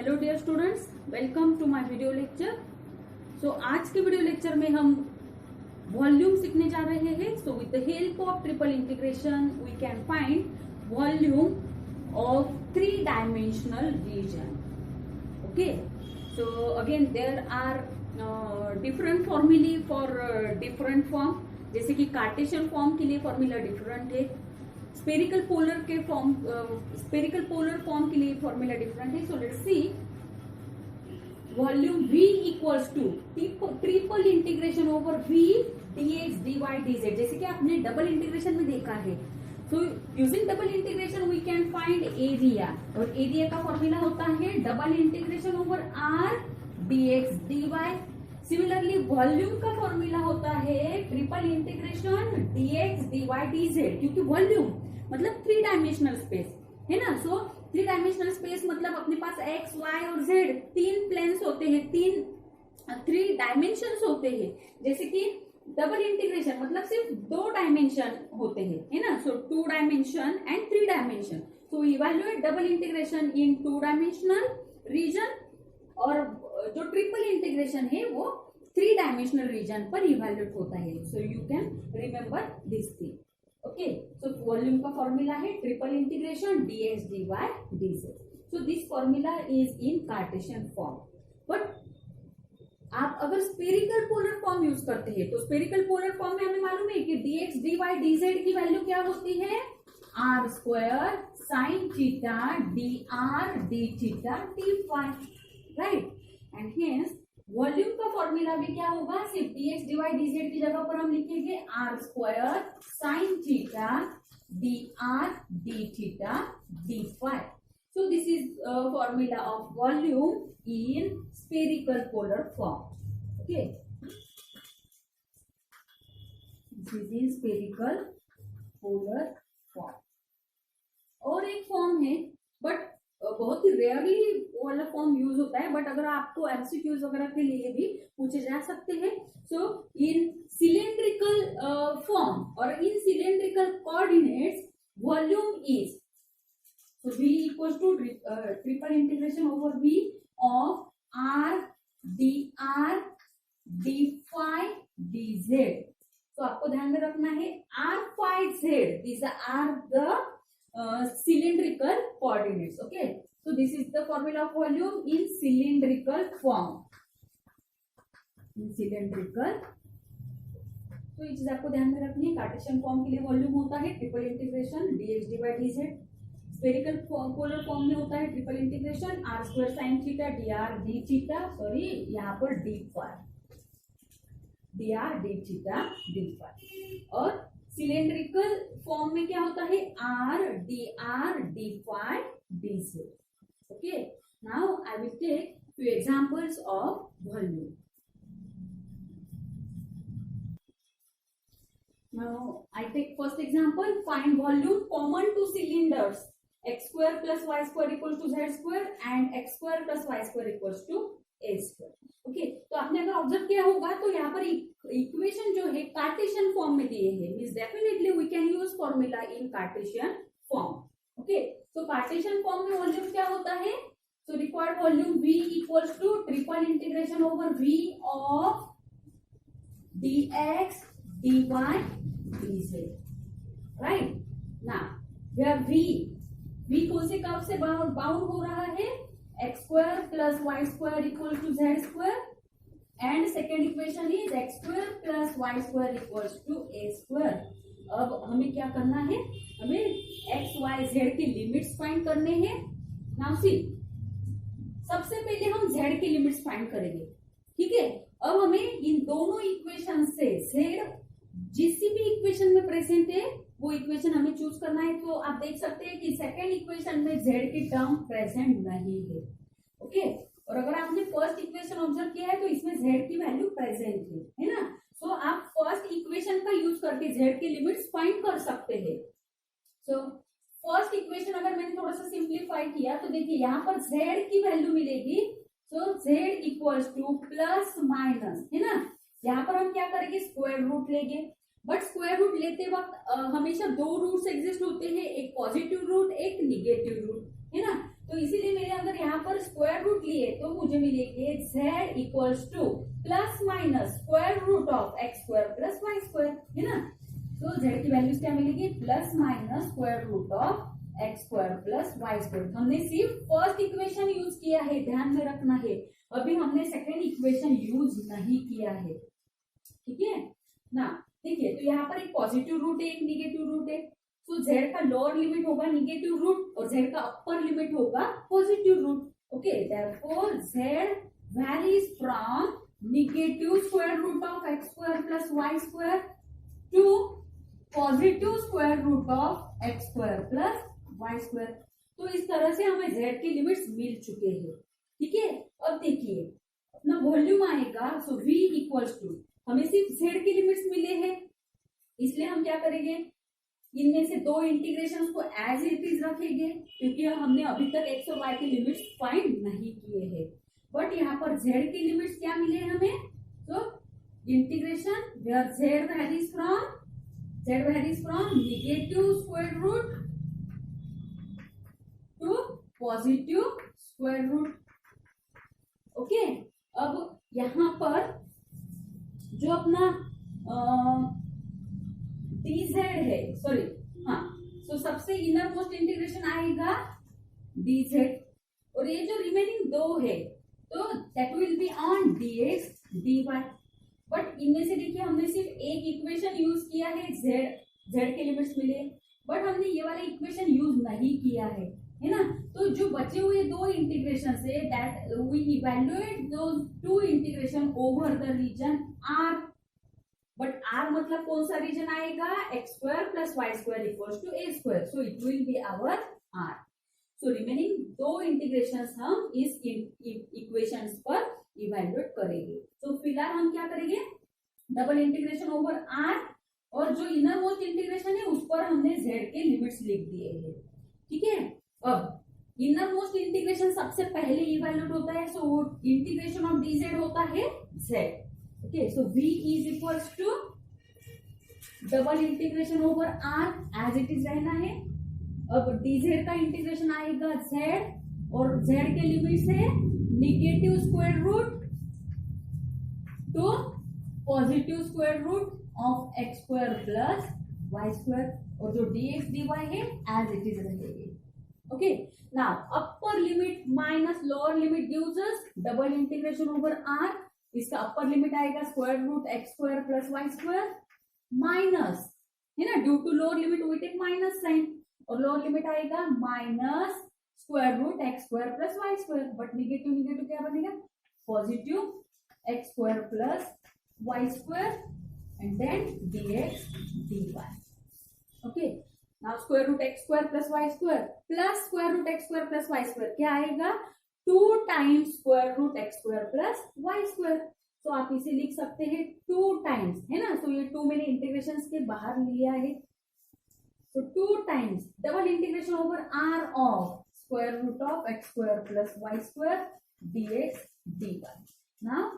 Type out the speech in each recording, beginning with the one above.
Hello dear students, welcome to my video lecture. So आज के video lecture में हम वॉल्यूम सीखने जा रहे हैं। So with the help of triple integration we can find volume of three dimensional region. Okay, so again there are different फॉर्मूले for different form. जैसे कि कार्टेशियन फॉर्म के लिए फॉर्मूला डिफरेंट है, स्पेरिकल पोलर फॉर्म के लिए formula different है। So let's see volume V equals to triple integration over V dx dy dz। जैसे कि आपने डबल इंटीग्रेशन में देखा है। So using double integration we can find area, और एरिया का फॉर्मूला होता है double integration over R dx dy। Similarly volume का फॉर्मूला होता है triple integration dx dy dz, क्योंकि वॉल्यूम मतलब थ्री डायमेंशनल स्पेस है ना। सो थ्री डायमेंशनल स्पेस मतलब अपने पास एक्स वाई और जेड तीन प्लेन्स होते हैं, थ्री डायमेंशंस होते हैं। जैसे कि डबल इंटीग्रेशन मतलब सिर्फ दो डायमेंशन होते हैं, है ना। So two dimension and three dimension. So evaluate double integration in two dimensional region, और जो ट्रिपल इंटीग्रेशन है वो थ्री डायमेंशनल रीजन पर इवैल्यूएट होता है। So you can remember this thing. Okay, so volume का फॉर्मूला है triple integration dx dy dz। So this formula is in Cartesian form. But आप अगर स्पेरिकल पोलर फॉर्म यूज करते हैं तो स्पेरिकल पोलर फॉर्म में हमें मालूम है कि dx dy dz की वैल्यू क्या होती है, r square sine theta dr d theta d phi, right. And hence volume का फॉर्मूला भी क्या होगा, सिर्फ dx dy dz की जगह पर हम लिखेंगे r square sine theta dr d theta d phi. So this is formula of volume in spherical polar form. Okay, this is spherical polar form. और एक फॉर्म है, बट बहुत ही रेयरली वो वाला फॉर्म यूज होता है, बट अगर आपको एमसीक्यूज वगैरह के लिए भी पूछे जा सकते हैं। सो इन सिलेंड्रिकल फॉर्म और in cylindrical coordinates volume is V equals to triple integration over V of R dr d phi dz। तो आपको ध्यान में रखना है R phi z, these are the cylindrical coordinates। okay, so this is the formula of volume in cylindrical form। in cylindrical, तो ये चीज आपको ध्यान में रखनी है। कार्टेशियन फॉर्म के लिए वॉल्यूम होता है triple integration dx dy dz। Spherical polar form में होता है triple integration r square sine theta dr d theta, sorry यहाँ पर d phi, dr d theta d phi. और सिलेंड्रिकल फॉर्म में क्या होता है, r dr d phi dz। Okay, now I will take few examples of volume। Now I take first example, find volume common to cylinders x square plus y square equals to z square and x square plus y square equals to a square। Okay, तो आपने अगर observe किया होगा तो यहाँ पर equation जो है कार्टेशियन फॉर्म में दिए हैं, means definitely we can use formula in Cartesian form. Okay, तो कार्टेशियन फॉर्म में वॉल्यूम क्या होता है, so required volume V equals to triple integration over V of dx dy dz, right. Now where V कौन से curve से bound हो रहा है, x square plus Y square equal to z square, and second equation is x square plus Y square equals to A square. अब हमें क्या करना है, हमें एक्स वाई जेड की लिमिट्स फाइंड करने हैं। नाउ सी, सबसे पहले हम जेड की लिमिट्स फाइंड करेंगे, ठीक है। अब हमें इन दोनों इक्वेशन से जेड जिस भी इक्वेशन में प्रेजेंट है वो इक्वेशन हमें चूज करना है। तो आप देख सकते हैं कि सेकेंड इक्वेशन में जेड की टर्म प्रेजेंट नहीं है। ओके, और अगर आपने फर्स्ट इक्वेशन ऑब्जर्व किया है तो इसमें जेड की वैल्यू प्रेजेंट है ना। सो आप फर्स्ट इक्वेशन का यूज करके जेड की लिमिट्स फाइंड कर सकते हैं। सो फर्स्ट इक्वेशन अगर मैंने थोड़ा सा सिंप्लीफाई किया तो देखिए यहाँ पर जेड की वैल्यू मिलेगी। So Z equals to plus minus, है ना। यहाँ पर हम क्या करेंगे, स्क्वायर रूट लेंगे, बट स्क्वायर रूट लेते वक्त हमेशा दो रूट्स एग्जिस्ट होते हैं, एक पॉजिटिव रूट एक निगेटिव रूट, है ना। तो इसीलिए मेरे अंदर यहाँ पर स्क्वायर रूट लिए तो मुझे मिलेंगे z equals to plus minus square root of x square plus Y square, है ना। तो z की वैल्यूज क्या मिलेगी, plus minus square root of x square plus Y square. हमने सिर्फ फर्स्ट इक्वेशन यूज किया है, ध्यान में रखना है, अभी हमने सेकेंड इक्वेशन यूज नहीं किया है, ठीक है ना। देखिए, तो यहाँ पर एक पॉजिटिव रूट है, एक निगेटिव रूट है। तो z का लोअर लिमिट होगा निगेटिव रूट और z का अपर लिमिट होगा positive root. Okay, therefore z varies from negative square root of x square plus y square to positive square root of x square plus y square। तो इस तरह से हमें z की limits मिल चुके हैं, ठीक है। अब देखिए अपना वॉल्यूम आएगा, सो v इक्वल्स टू, हमें सिर्फ z की लिमिट्स मिले हैं, इसलिए हम क्या करेंगे, इनमें से दो इंटीग्रेशन को एज इट इज रखेंगे, क्योंकि हमने अभी तक x और y की लिमिट्स फाइंड नहीं किए हैं। बट यहाँ पर z की लिमिट्स क्या मिले हमें, तो integration where z varies from negative square root to positive square root। Okay, अब यहाँ पर जो अपना dz है, सॉरी, हाँ, तो सबसे इनर मोस्ट इंटीग्रेशन आएगा dz, और ये जो रिमेनिंग दो है तो that will be on dx dy। But इनमें से देखिए हमने सिर्फ एक इक्वेशन यूज किया है, z के लिमिट्स मिले, बट हमने ये वाला इक्वेशन यूज नहीं किया है ना। तो जो बचे हुए दो इंटीग्रेशन से that we evaluate those two integration over the region r। But r मतलब कौन सा रीजन आएगा, x square plus Y square equals to A square, so it will be our r। So remaining दो integrations हम इस equations पर evaluate करेंगे। तो फिलहाल हम क्या करेंगे, डबल इंटीग्रेशन ओवर r, और जो इनर मोस्ट इंटीग्रेशन है उस पर हमने z के लिमिट्स लिख दिए हैं, ठीक है। अब इनर मोस्ट इंटीग्रेशन सबसे पहले इवैल्यूएट होता है, सो इंटीग्रेशन ऑफ dz होता है z। Okay, so v is equals to double integration over r, as it is रहना है। अब dz का इंटीग्रेशन आएगा z, और z के लिमिट्स है negative square root to positive square root of x square plus Y square, और जो dx dy है एज इट इज रहेगी। Okay, now upper limit minus lower limit gives us double integration over r। इसका upper limit आएगा square root x square plus Y square, minus, है ना, due to lower limit we take minus sign, और lower limit आएगा minus square root x square plus Y square, but negative negative क्या बनेगा, positive x square plus Y square and then dx dy। Okay, now square root x square plus Y square plus square root x square plus Y square क्या आएगा, 2 times square root x square plus Y square. तो आप इसे लिख सकते हैं 2 times, है ना। तो ये 2 मैंने इंटीग्रेशन के बाहर लिया है, तो 2 times double integration over r of square root of x square plus Y square dx dy। Now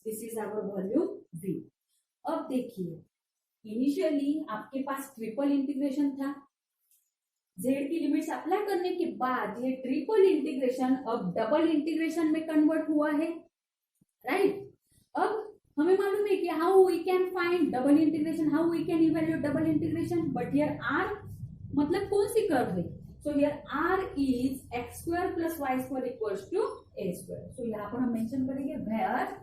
this is our volume v। अब देखिए, इनिशियली आपके पास ट्रिपल इंटीग्रेशन था, z की लिमिट्स अप्लाई करने के बाद ये ट्रिपल इंटीग्रेशन अब डबल इंटीग्रेशन में कन्वर्ट हुआ है, राइट। अब हमें मालूम है कि how we can find double integration, how we can evaluate double integration, but here r मतलब कौन सी कर्व है, so here r is x square plus Y square equals to A square. So यहाँ पर हम मेंशन करेंगे where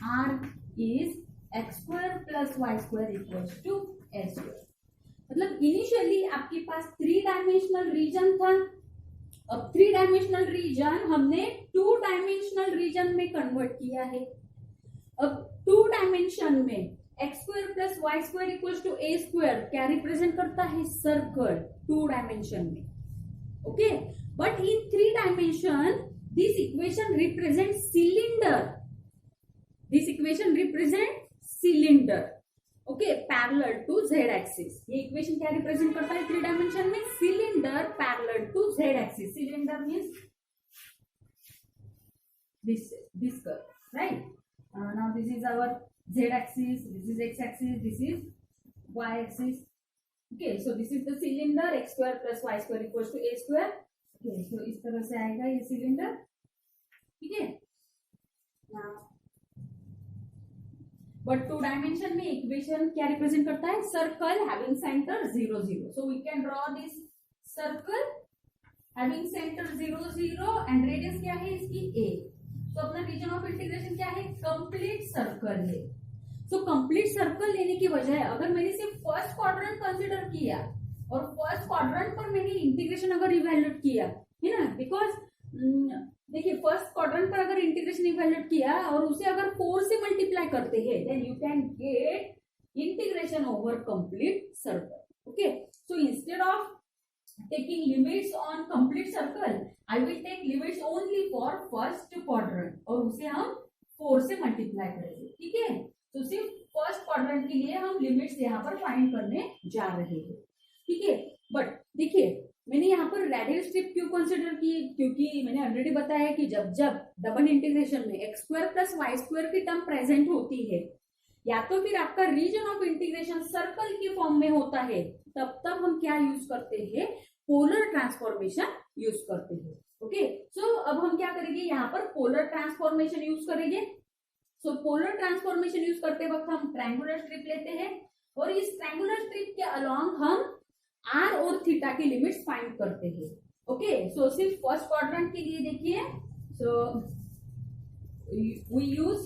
r is x square plus y square equals to a square। मतलब initially आपके पास 3 डायमेंशनल रीजन था, अब 3 dimensional reason हमने 2 dimensional reason में कन्वर्ट किया है। अब 2 डायमेंशन में x square plus Y square equals to A square क्या रिप्रेजेंट करता है, सर्कल 2 डायमेंशन में। Okay, but in 3 dimension this equation represent cylinder, this equation represent cylinder, okay, parallel to z axis. ये equation क्या represent करता है 3 dimension में, cylinder parallel to z axis. Cylinder means this curve, right? Now this is our z axis, this is x axis, this is y axis, okay, so this is the cylinder, X square plus Y square equals to A square. Okay, so इस तरह से आएगा ये cylinder, ठीक है। But two dimension में equation क्या represent करता है, circle having center 0 0। So we can draw this circle having center 0 0 and radius क्या है इसकी a। तो अपना रीजन ऑफ इंटीग्रेशन क्या है, कंप्लीट सर्कल है। सो कंप्लीट सर्कल लेने की बजाय अगर मैंने सिर्फ फर्स्ट क्वाड्रेंट कंसीडर किया और फर्स्ट क्वाड्रेंट पर मैंने इंटीग्रेशन अगर इवेल्युएट किया, है ना, बिकॉज देखिए फर्स्ट क्वाड्रेंट पर अगर इंटीग्रेशन इवेल्युएट किया और उसे अगर 4 से मल्टीप्लाई करते हैं, then you can get integration over complete circle. Okay, so instead of taking limits on complete circle, I will take limits only for first quadrant और उसे हम 4 से मल्टीप्लाई करेंगे, ठीक है। तो सिर्फ फर्स्ट क्वाड्रेंट के लिए हम लिमिट्स यहाँ पर फाइंड करने जा रहे हैं, ठीक है। बट देखिए मैंने यहाँ पर रेडियल स्ट्रिप क्यों कंसिडर की, क्योंकि मैंने ऑलरेडी बताया कि जब जब डबल इंटीग्रेशन में x square plus Y square की टर्म प्रेजेंट होती है या तो फिर आपका रीजन ऑफ इंटीग्रेशन सर्कल की फॉर्म में होता है, तब तब हम क्या यूज करते हैं, पोलर ट्रांसफॉर्मेशन यूज करते हैं। ओके, सो अब हम क्या करेंगे, यहाँ पर पोलर ट्रांसफॉर्मेशन यूज करेंगे। सो पोलर ट्रांसफॉर्मेशन यूज करते वक्त हम ट्रायंगुलर स्ट्रिप लेते हैं और इस ट्रायंगुलर स्ट्रिप के अलोंग हम आर और थीटा की लिमिट्स फाइंड करते हैं। ओके, सो सिर्फ फर्स्ट क्वाड्रेंट के लिए देखिए, so we use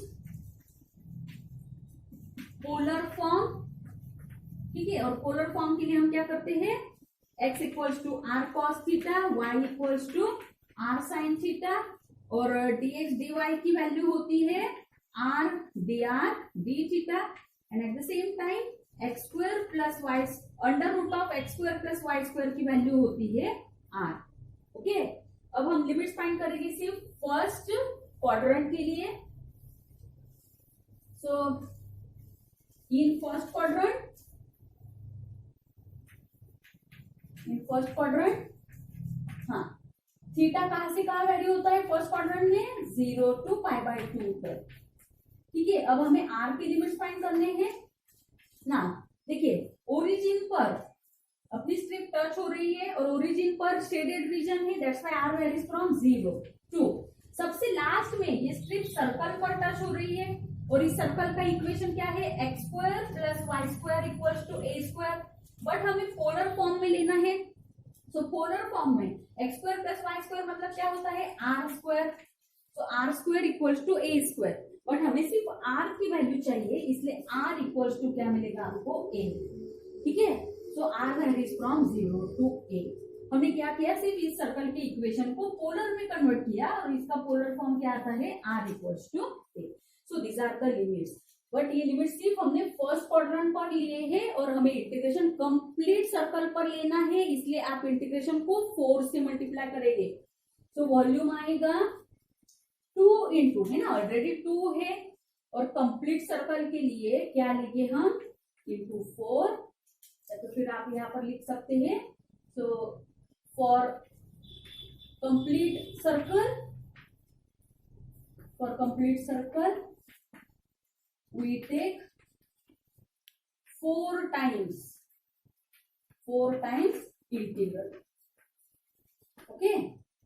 polar form, ठीक है। और पोलर फॉर्म के लिए हम क्या करते हैं, x equals to r cos theta, y equals to r sine theta और dx dy की वैल्यू होती है r dr d theta and at the same time x square plus y under root of x square plus y square की value होती है r। Okay, अब हम limits find करेंगे सिर्फ फर्स्ट क्वाड्रेंट के लिए। सो इन फर्स्ट क्वाड्रेंट, हाँ, थीटा कहां से कहां वैल्यू होता है फर्स्ट क्वाड्रेंट में, 0 to π/2 तक, ठीक है। अब हमें आर की लिमिट्स फाइंड करने हैं ना। देखिए ओरिजिन पर अपनी स्ट्रिप टच हो रही है और ओरिजिन पर शेडेड रीजन है, that's why r varies from 0 to सबसे लास्ट में ये स्ट्रिप सर्कल पर टच हो रही है और इस सर्कल का इक्वेशन क्या है, x square plus Y square equals to A square. But हमें पोलर फॉर्म में लेना है, सो पोलर फॉर्म में x square plus Y square मतलब क्या होता है, आर स्क्वायर। तो r square equals to A square, but हमें सिर्फ आर की वैल्यू चाहिए, इसलिए आर इक्वल्स टू क्या मिलेगा आपको, ए, ठीक है। So R varies from 0 to a। हमने क्या किया, सिर्फ इस सर्कल के इक्वेशन को पोलर में कन्वर्ट किया और इसका पोलर फॉर्म क्या आता है, r equals to a. So these are the limits, but ये लिमिट सिर्फ हमने फर्स्ट क्वाड्रेंट पर लिए हैं और हमें इंटीग्रेशन कंप्लीट सर्कल पर लेना है, इसलिए आप इंटीग्रेशन को 4 से मल्टीप्लाई करेंगे। तो वॉल्यूम आएगा 2 इंटू, है ना, ऑलरेडी 2 है और कंप्लीट सर्कल के लिए क्या लेंगे हम, इंटू 4। तो फिर आप यहाँ पर लिख सकते हैं, so for complete circle we take 4 times integral. Okay,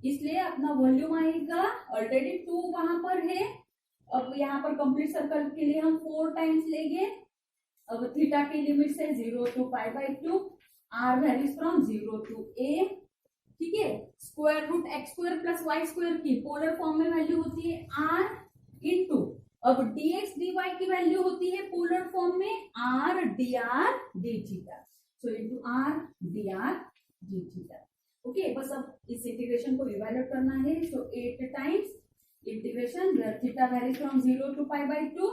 इसलिए अपना वॉल्यूम आएगा, ऑलरेडी 2 वहां पर है, अब यहाँ पर कंप्लीट सर्कल के लिए हम 4 टाइम्स लेंगे। अब थीटा की लिमिट है 0 to π/2, R varies from 0 to a, ठीक है। Square root x square plus Y square की पोलर फॉर्म में वैल्यू होती है आर इंटू, अब dx dy की वैल्यू होती है पोलर फॉर्म में r dr d theta, so into r dr d theta. Okay, बस अब इस इंटीग्रेशन को इवैल्यूएट करना है, so 8 times integration where theta varies from 0 to π/2,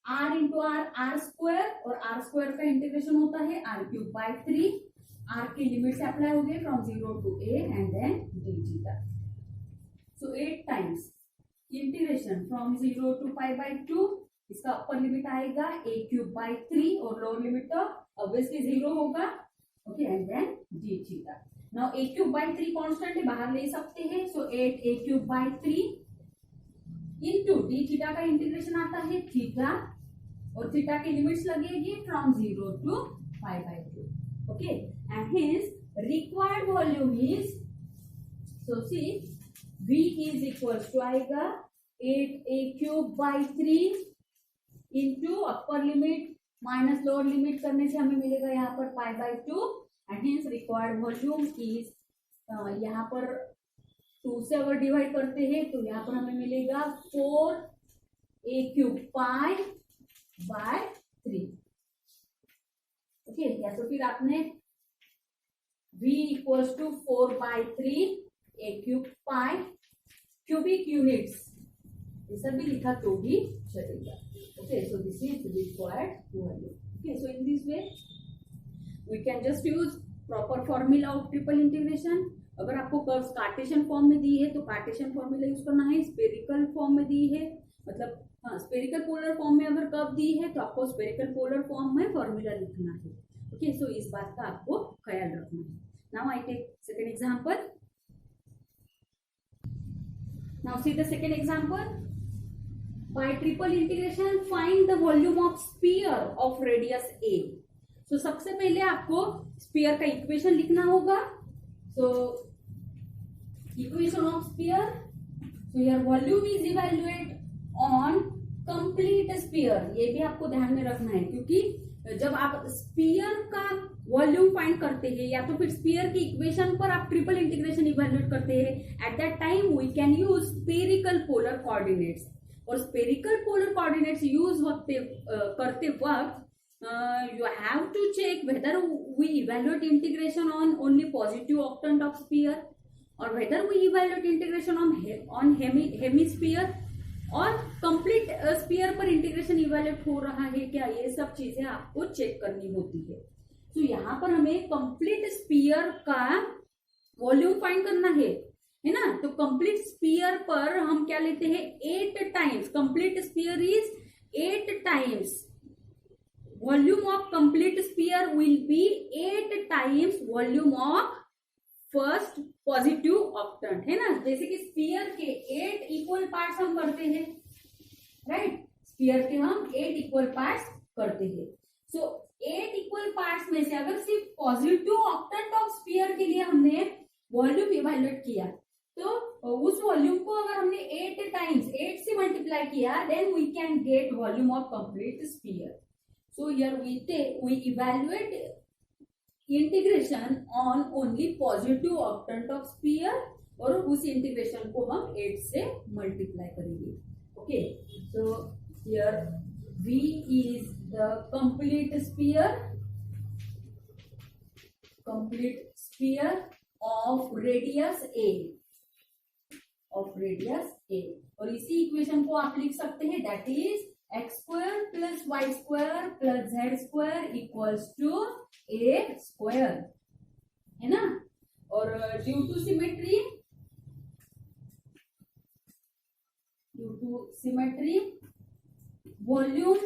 r into r square, और r स्क्वायर का इंटीग्रेशन होता है r³ 3, r की लिमिट से अप्लाई हो गए from 0 to a and then d theta. So 8 times integration from 0 to π/2, इसका upper limit आएगा a³ 3 और लोअर लिमिट तो ऑब्वियसली 0 होगा। Okay, and then d theta. Now a³ 3 constant है, बाहर ले सकते हैं, so 8 a³ 3 into d theta का इंटीग्रेशन आता है थीटा और थीटा की लिमिट्स लगेगी from 0 to π/2। Okay, and hence required volume is, so see, V is equals to आएगा 8a cube by 3 into upper limit minus lower limit करने से हमें मिलेगा यहाँ पर pi by 2 and hints required volume is, यहाँ पर 2 से अगर डिवाइड करते हैं तो यहाँ पर हमें मिलेगा 4a cube pi by 3. Okay, या तो फिर आपने v equals to 4 by 3 a cube pi cubic units ऐसा भी लिखा तो भी चलेगा. Okay, so this is required volume. Okay, so in this way we can just use proper formula of triple integration. अगर आपको कर्व्स कार्टेशियन फॉर्म में दी है तो कार्टेशियन फॉर्मूला यूज करना है. स्पेरिकल फॉर्म में दी है, मतलब हाँ स्पेरिकल पोलर फॉर्म में अगर कर्व दी है तो आपको स्पेरिकल पोलर फॉर्म में फॉर्मूला लिखना है. ओके, सो इस बात का आपको ख्याल रखना है. Now I take second example. Now see the second example. By triple integration find the volume of sphere of radius a. So सबसे पहले आपको स्पीयर का इक्वेशन लिखना होगा. So equation of sphere, so your volume is evaluated on complete sphere. ये भी आपको ध्यान में रखना है क्योंकि जब आप स्पीयर का वॉल्यूम फाइंड करते हैं या तो फिर स्पीयर की इक्वेशन पर आप ट्रिपल इंटीग्रेशन इवेल्युएट करते हैं, at that time we can use spherical polar coordinates. और स्पेरिकल पोलर कोऑर्डिनेट्स यूज करते वक्त you have to check whether we evaluate integration on only positive octant of sphere और whether we evaluate integration on hemisphere और complete sphere पर integration evaluate हो रहा है क्या, ये सब चीजें आपको चेक करनी होती है. तो यहाँ पर हमें कंप्लीट स्पीयर का वॉल्यूम फाइंड करना है ना. तो कंप्लीट स्पीयर पर हम क्या लेते हैं 8 times. Complete sphere is 8 times. Volume of complete spear will be 8 times volume of first positive octant, है ना. जैसे कि स्पीयर के 8 इक्वल पार्ट्स हम करते हैं, राइट. स्पीयर के हम 8 इक्वल पार्ट्स करते हैं. सो 8 इक्वल पार्ट्स में से अगर सिर्फ पॉजिटिव ऑक्टेंट ऑफ स्पीयर के लिए हमने वॉल्यूम इवेल्युएट किया तो उस वॉल्यूम को अगर हमने 8 टाइम्स 8 से मल्टीप्लाई किया then we can get volume of complete sphere. So here we evaluate integration on only positive octant of sphere और उस इंटीग्रेशन को हम 8 से मल्टीप्लाई करेंगे. Okay, so here V is the complete sphere of radius a. और इसी equation को आप लिख सकते हैं that is x square plus Y square plus z square equals to a square, है ना. और due to symmetry volume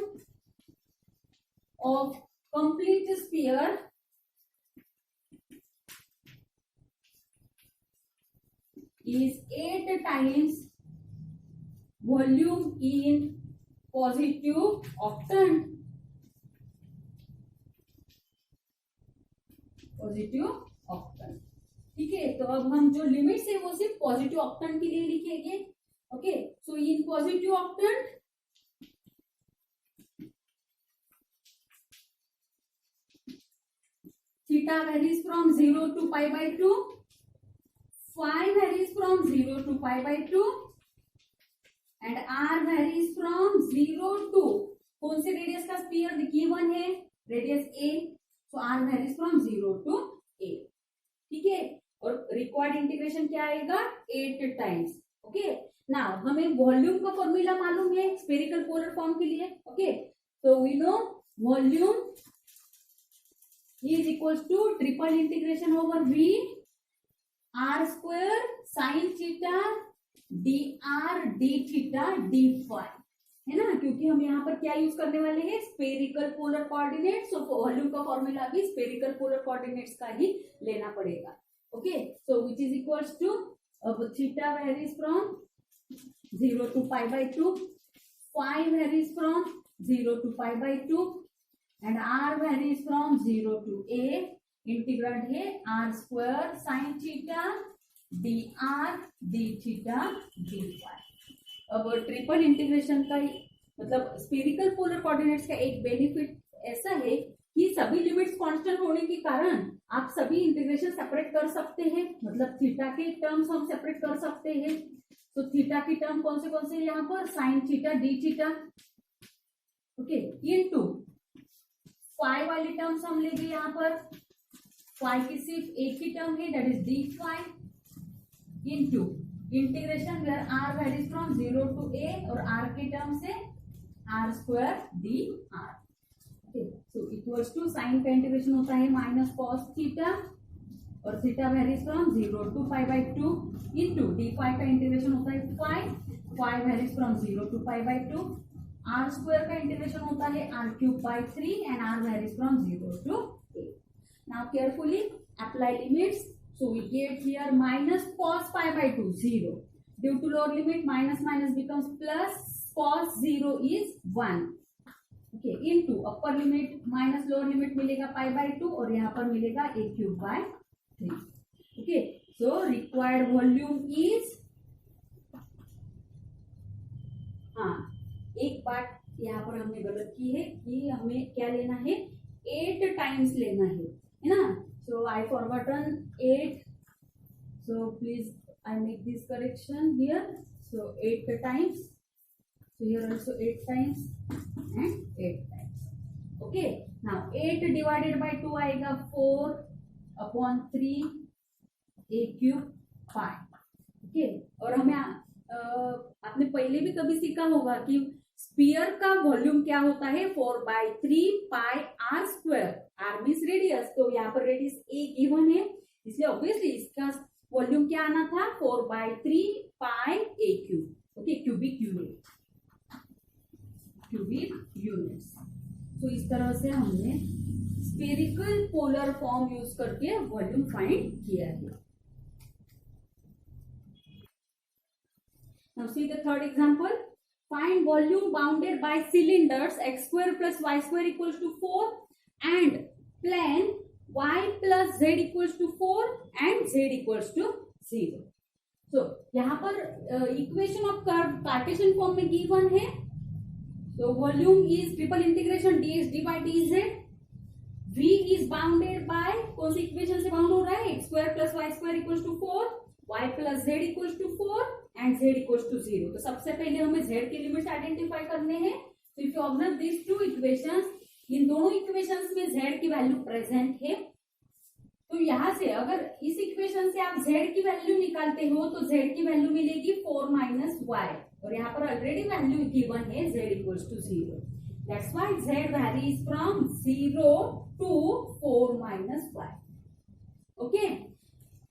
of complete sphere is 8 times volume in positive octant. ठीक है, तो अब हम जो लिमिट्स है वो सिर्फ पॉजिटिव ऑक्टेंट के लिए लिखेंगे. Okay, so in positive octant theta varies from 0 to pi by 2, phi varies from 0 to pi by 2 and r varies from 0 to कौन से रेडियस का स्पीयर गिवन है, radius a. So r varies from 0 to a. ठीक है, और required integration क्या आएगा 8 times. Okay, now हमें वॉल्यूम का फॉर्मूला मालूम है स्पेरिकल पोलर फॉर्म के लिए. ओके, तो we know volume is equals to triple integration over v r square sin theta dr d theta d phi, है ना. क्योंकि हम यहाँ पर क्या यूज करने वाले हैं spherical polar coordinates. So volume का फॉर्मूला भी स्पेरिकल पोलर कोऑर्डिनेट्स का ही लेना पड़ेगा. Okay, so which is equals to अब theta varies from 0 to pi by 2, phi varies from 0 to pi by 2 and r varies from 0 to a integrand है r square sine theta d r d theta d phi. अब triple integration का मतलब spherical polar coordinates का एक benefit ऐसा है कि सभी लिमिट्स कांस्टेंट होने के कारण आप सभी इंटीग्रेशन सेपरेट कर सकते हैं, मतलब थीटा के टर्म्स हम सेपरेट कर सकते हैं। तो थीटा की टर्म कौन से यहाँ पर sine theta D theta, okay, into phi वाली टर्म्स हम लेंगे यहाँ पर, फाई की सिर्फ एक ही टर्म है that is D phi into integration where R varies from 0 to a और आर की टर्म से R square D R. So equals to sine का इंटीग्रेशन होता है माइनस कॉस थीटा और theta varies from 0 to π/2 into D phi का integration होता है phi varies from 0 to π/2। R square का इंटीग्रेशन होता है r³/3 and R varies from 0 to a। Now carefully apply limits. So we get here minus cos π/2 0 due to lower limit minus minus becomes plus cos 0 is 1, okay, into upper limit minus lower limit मिलेगा π/2 और यहाँ पर मिलेगा a³/3, okay. So required volume is, हाँ एक बात यहाँ पर हमने गलत की है कि हमें क्या लेना है, 8 टाइम्स लेना है ना। So I forgotten 8, so please I make this correction here. So 8 times, so here also 8 times and 8 times, okay। now 8 divided by 2 आएगा 4/3 a³π, ओके। और हमें आपने पहले भी कभी सीखा होगा कि स्फीयर का वॉल्यूम क्या होता है, 4/3 pi r square, r means radius, तो यहाँ पर रेडियस a गिवन है इसलिए ऑब्वियसली इसका वॉल्यूम क्या आना था, 4/3 पाई a³, ओके, क्यूबिक यूनिट्स। तो इस तरह से हमने स्फेरिकल पोलर फॉर्म यूज करके वॉल्यूम फाइंड किया है। Now see the third example. Find volume bounded by cylinders x² plus y² equals to 4 and plane y plus z equals to 4 and z equals to 0. So यहाँ पर equation of curve Cartesian form में given है। So volume is triple integration dx dy dz. V is bounded by, कौन सी equation से bound हो रहा है, x² plus y² equals to 4, y plus z equals to 4 and z equals to 0। तो सबसे पहले हमें z की लिमिट्स आइडेंटिफाई करने हैं। तो if you observe this two equations, इन दोनों इक्वेशंस में z की वैल्यू प्रेजेंट है। तो यहाँ से अगर इस इक्वेशन से आप z की वैल्यू निकालते हो तो z की वैल्यू मिलेगी 4 माइनस y, और यहाँ पर ऑलरेडी वैल्यू गिवन है z equals to 0। That's why z varies from 0 to 4 minus y, okay.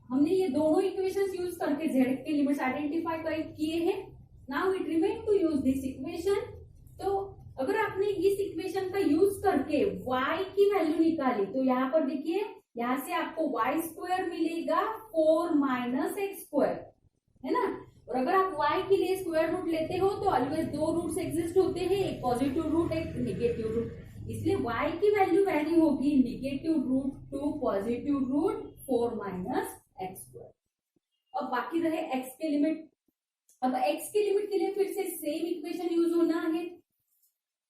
हमने ये दोनों इक्वेशंस यूज करके z के लिमिट्स आइडेंटिफाई किए हैं। Now it remain to use this equation. तो अगर आपने इस इक्वेशन का यूज करके y की वैल्यू निकाली तो यहाँ पर देखिए, यहाँ से आपको y² मिलेगा 4 माइनस x², है ना। और अगर आप y के लिए स्क्वायर रूट लेते हो तो ऑलवेज दो रूट्स एग्जिस्ट होते हैं, एक पॉजिटिव रूट एक निगेटिव रूट, इसलिए y की वैल्यू वैरी होगी negative root to positive root 4 minus x²। अब बाकी रहे x के लिमिट। अब x के लिमिट के लिए फिर से सेम इक्वेशन यूज होना है।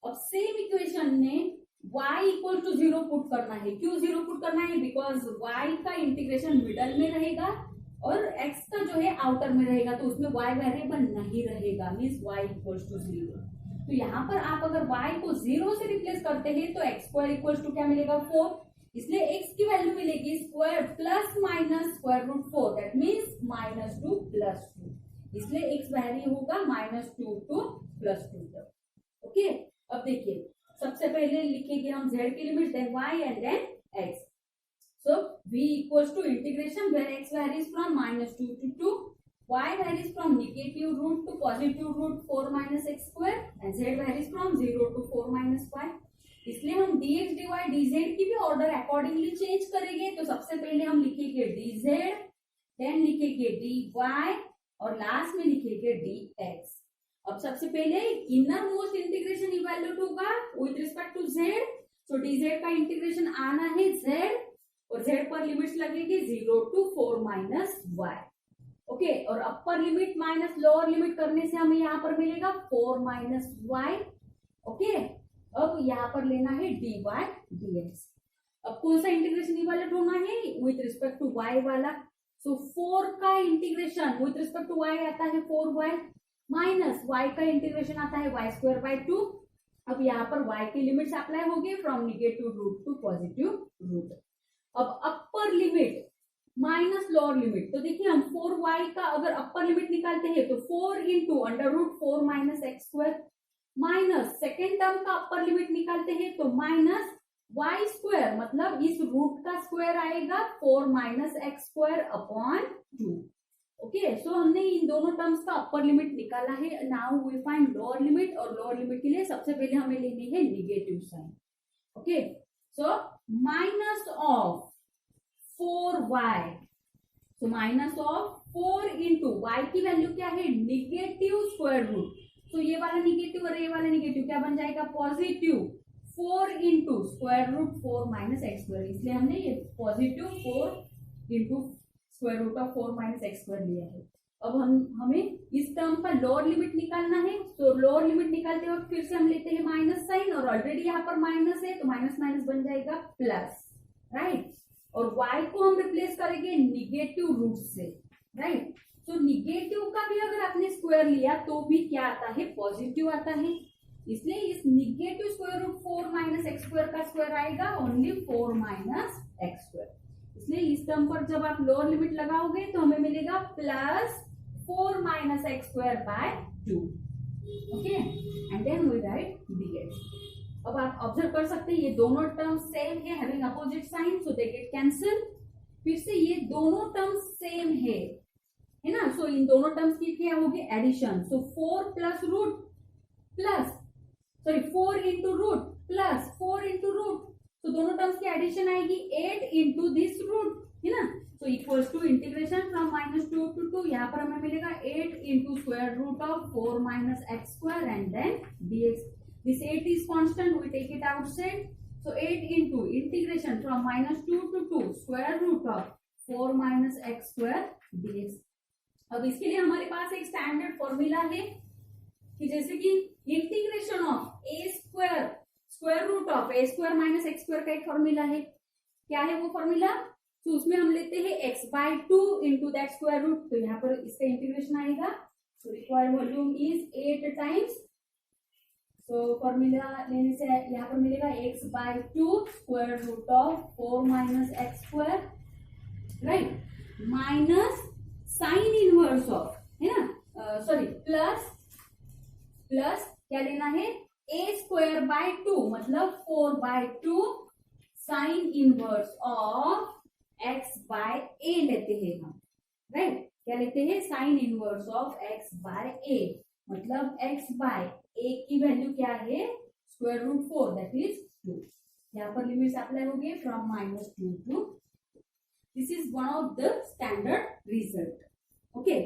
अब सेम इक्वेशन में y इक्वल टू 0 पुट करना है। क्यों 0 पुट करना है, बिकॉज y का इंटीग्रेशन मिडल में रहेगा और x का जो है आउटर में रहेगा, तो उसमें y वेरिएबल नहीं रहेगा, मीन्स y इक्वल्स टू 0। तो यहाँ पर आप अगर y को 0 से रिप्लेस करते हैं तो x² इक्वल्स टू क्या मिलेगा 4, इसलिए x की वैल्यू मिलेगी square plus minus square root 4, that means -2 plus 2, इसलिए x वैरी होगा -2 to +2 तक, ओके। अब देखिए सबसे पहले लिखेंगे हम z की limit, then y and then x। So v equals to integration where x varies from -2 to 2, y varies from negative root to positive root 4 minus x² and z varies from 0 to 4 minus y। इसलिए हम dx dy dz की भी order accordingly change करेंगे। तो सबसे पहले हम लिखेंगे dz, देन लिखेंगे dy और लास्ट में लिखेंगे dx। अब सबसे पहले इनर मोस्ट इंटीग्रेशन इवैल्यूएट होगा with respect to z। So dz का इंटीग्रेशन आना है z और z जेड पर लिमिट्स लगेगी 0 to 4 माइनस वाई। ओके, और upper limit minus lower limit करने से हमें यहाँ पर मिलेगा 4 माइनस वाई। ओके, अब यहाँ पर लेना है dy dx। अब कौन सा इंटीग्रेशन इवैल्यूएट होना है विथ रिस्पेक्ट टू y वाला। सो 4 का integration with respect to y आता है 4y माइनस y का इंटीग्रेशन आता है y स्क्वायर बाय 2। अब यहाँ पर y की लिमिट्स अप्लाई होगी from negative root to positive root. अब upper limit minus lower limit, तो देखिए हम 4y का अगर अपर लिमिट निकालते हैं तो 4 into under root 4 minus x square, minus second term का अपर लिमिट निकालते हैं तो माइनस वाई स्क्वायर, मतलब इस रूट का स्क्वायर आएगा 4 minus x square upon 2। Okay, so हमने इन दोनों टर्म्स का अपर लिमिट निकाला है। Now we find lower limit, और लोअर लिमिट के लिए सबसे पहले हमें लेनी है negative sign. Okay, so minus of 4y, तो माइनस ऑफ 4 इंटू वाई की वैल्यू क्या है निगेटिव स्क्वायर रूट, तो ये वाला निगेटिव और ये वाला निगेटिव क्या बन जाएगा positive 4 into square root 4 minus x square, इसलिए हमने ये positive 4 into square root of 4 minus x square लिया है। अब हमें इस टर्म का लोअर लिमिट निकालना है, तो लोअर लिमिट निकालते वक्त फिर से हम लेते हैं माइनस साइन, और ऑलरेडी यहाँ पर माइनस है तो माइनस माइनस बन जाएगा प्लस, राइट। और y को हम रिप्लेस करेंगे निगेटिव रूट से, राइट। तो निगेटिव का भी अगर आपने स्क्वायर लिया तो भी क्या आता है पॉजिटिव आता है, इसलिए इस negative square root 4 minus x square का स्क्वायर आएगा ओनली 4 माइनस एक्स स्क्वायर। इसलिए इस टर्म पर जब आप लोअर लिमिट लगाओगे तो हमें मिलेगा plus 4 minus x square by 2। Okay, and then we write dx। अब आप ऑब्जर्व कर सकते हैं ये दोनों टर्म्स सेम है, having opposite sign, so they get cancel. फिर से ये दोनों टर्म्स सेम है ना, सो इन दोनों टर्म्स की क्या होगी addition. So 4 plus root plus 4 into root plus 4 into root, तो दोनों टर्म्स की एडिशन आएगी 8 इंटू दिस रूट, है ना। So equals to integration from -2 to 2, यहाँ पर हमें मिलेगा 8 into square root of 4 minus x square and then dx। This 8 is constant, we take it outside. So 8 into integration from -2 to 2 square root of 4 minus x square dx। अब इसके लिए हमारे पास एक standard formula है कि जैसे कि integration of a square square root of a square minus x square का एक फॉर्मूला है। क्या है वो फॉर्मूला, तो उसमें हम लेते हैं x by 2 into that square root, तो यहाँ पर इसका इंटीग्रेशन आएगा। तो रिक्वायर्ड वॉल्यूम इज 8 टाइम्स, तो फॉर्मूला लेने से यहाँ पर मिलेगा x by 2 square root of 4 minus x square, right, minus sine inverse of, है ना, सॉरी प्लस क्या लेना है a स्क्वायर बाय 2 मतलब 4 by 2 sine inverse of x by a लेते हैं हम, राइट। क्या लेते हैं sine inverse of x by a, मतलब x बाय a की वैल्यू क्या है स्क्वायर रूट 4 दैट इज 2। यहाँ पर लिमिट्स अप्लाई होगी from -2 to, this is one of the standard result. Okay,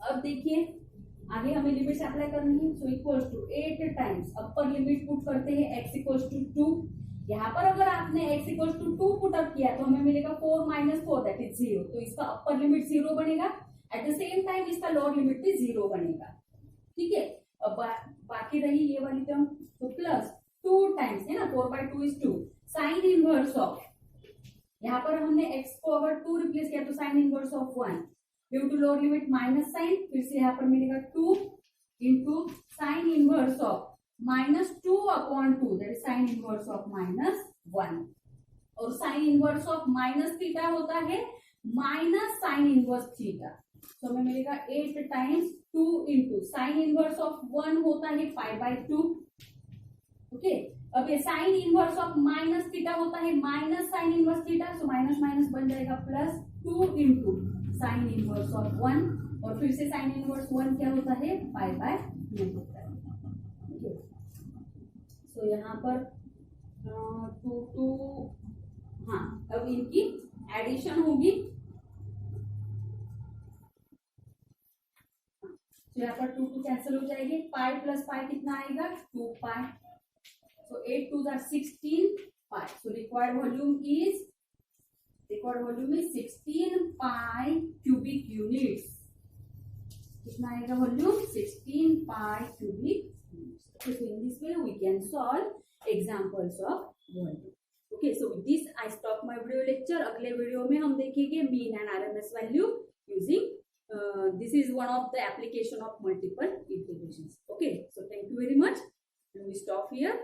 अब देखिए आगे हमें लिमिट्स अप्लाई करनी है। So equals to 8 times upper limit put करते हैं x इक्वल्स टू 2। यहाँ पर अगर आपने x equals to 2 put up किया तो हमें मिलेगा 4 माइनस 4 दैट इज 0, तो इसका अपर लिमिट 0 बनेगा। एट द सेम टाइम इसका लोअर लिमिट भी 0 बनेगा, ठीक है। अब बाकी रही ये वाली टर्म, तो प्लस 2 टाइम्स, है ना, 4 by 2 is 2 sine inverse of, यहाँ पर हमने x को अगर 2 रिप्लेस किया तो sine inverse of 1 due to lower limit minus sine, फिर से यहाँ पर मिलेगा 2 into sine inverse of -2 upon 2 that is sine inverse of -1, और साइन इनवर्स ऑफ माइनस थीटा होता है माइनस साइन इनवर्स थीटा, तो हमें मिलेगा 8 times 2 into sine inverse of 1 होता है 5 बाय 2। ओके, अब ये साइन इनवर्स ऑफ माइनस थीटा होता है minus sine inverse theta, so minus minus बन जाएगा plus 2 into sine inverse of 1, और फिर से साइन इनवर्स 1 क्या होता है 5 बाय 2 होता है। ओके, सो यहाँ पर 2 हाँ, अब इनकी एडिशन होगी, तो यहाँ पर 2 कैंसिल हो जाएगी, पाई प्लस पाई कितना आएगा 2 पाई, so 8 2s are 16 pi, so required volume is record volume में 16 पाई क्यूबिक यूनिट्स. कितना आएगा volume? 16 pi cubic units. Okay, so in this way we can solve examples of volume. Okay, so with this I stop my video lecture. अगले video में हम देखेंगे mean and RMS value using this is one of the application of multiple integrations. Okay, so thank you very much. We stop here.